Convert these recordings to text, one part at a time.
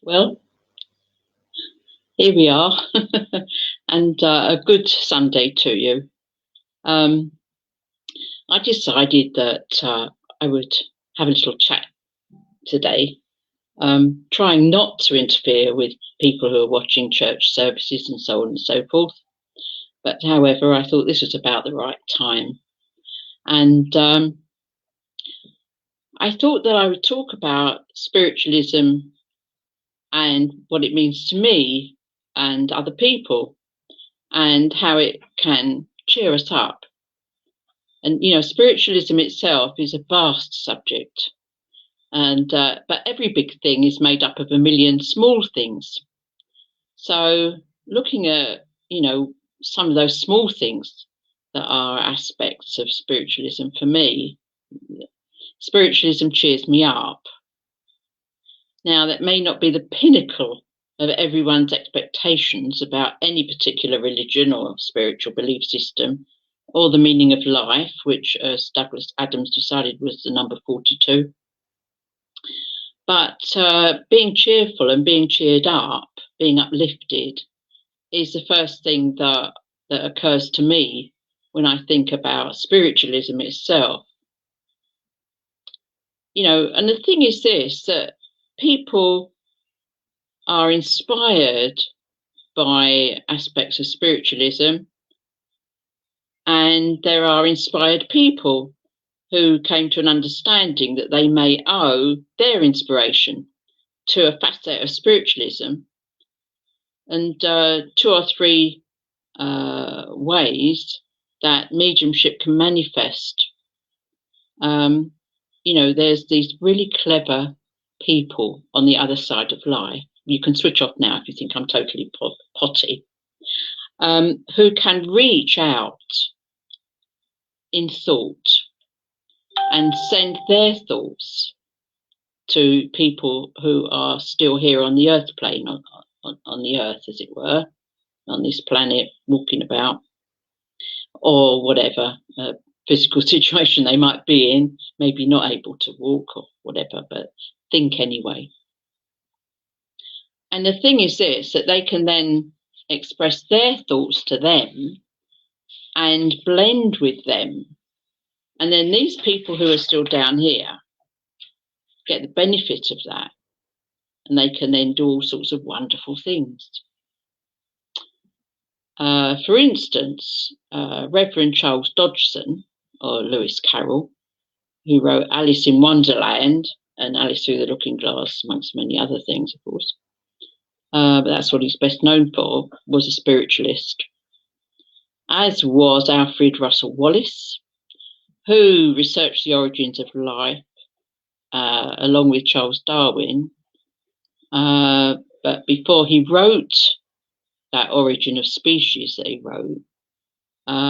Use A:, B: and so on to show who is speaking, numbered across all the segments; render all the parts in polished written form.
A: Well, here we are, and a good Sunday to you. I decided that I would have a little chat today, trying not to interfere with people who are watching church services and so on and so forth. But however, I thought this was about the right time. And I thought that I would talk about spiritualism and what it means to me and other people, and how it can cheer us up. And spiritualism itself is a vast subject, and but every big thing is made up of a million small things. So looking at some of those small things that are aspects of spiritualism, for me, spiritualism cheers me up. Now, that may not be the pinnacle of everyone's expectations about any particular religion or spiritual belief system, or the meaning of life, which Douglas Adams decided was the number 42. But being cheerful and being cheered up, being uplifted, is the first thing that occurs to me when I think about spiritualism itself. And the thing is this, that people are inspired by aspects of spiritualism, and there are inspired people who came to an understanding that they may owe their inspiration to a facet of spiritualism. And 2 or 3 ways that mediumship can manifest. There's these really clever people on the other side of life. You can switch off now if you think I'm totally potty. Who can reach out in thought and send their thoughts to people who are still here on the earth plane, on the earth, as it were, on this planet, walking about, or whatever physical situation they might be in, maybe not able to walk or whatever, but think anyway. And the thing is this, that they can then express their thoughts to them and blend with them. And then these people who are still down here get the benefit of that, and they can then do all sorts of wonderful things. For instance, Reverend Charles Dodgson, or Lewis Carroll, who wrote Alice in Wonderland and Alice Through the Looking Glass, amongst many other things, of course, but that's what he's best known for, was a spiritualist, as was Alfred Russel Wallace, who researched the origins of life along with Charles Darwin. But before he wrote that Origin of Species that he wrote,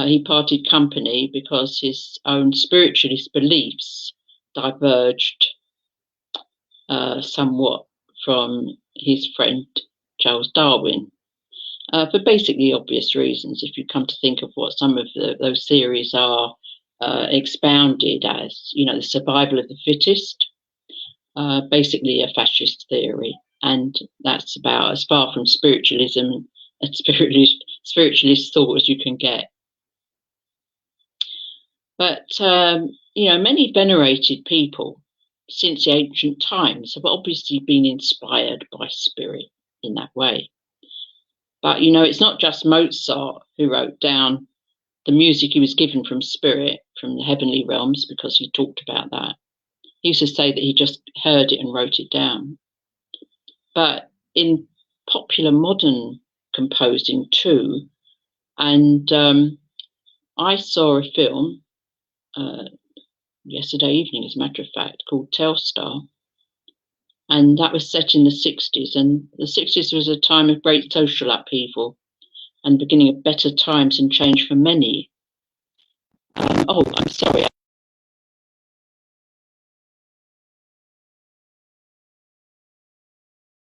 A: he parted company because his own spiritualist beliefs diverged somewhat from his friend Charles Darwin, for basically obvious reasons. If you come to think of what some of those theories are expounded as, the survival of the fittest, basically a fascist theory. And that's about as far from spiritualism and spiritualist thought as you can get. But, many venerated people since the ancient times have obviously been inspired by spirit in that way. But, it's not just Mozart who wrote down the music he was given from spirit, from the heavenly realms, because he talked about that. He used to say that he just heard it and wrote it down. But in popular modern composing too, and I saw a film yesterday evening, as a matter of fact, called Telstar, and that was set in the 60s, and the 60s was a time of great social upheaval and beginning of better times and change for many. I'm sorry,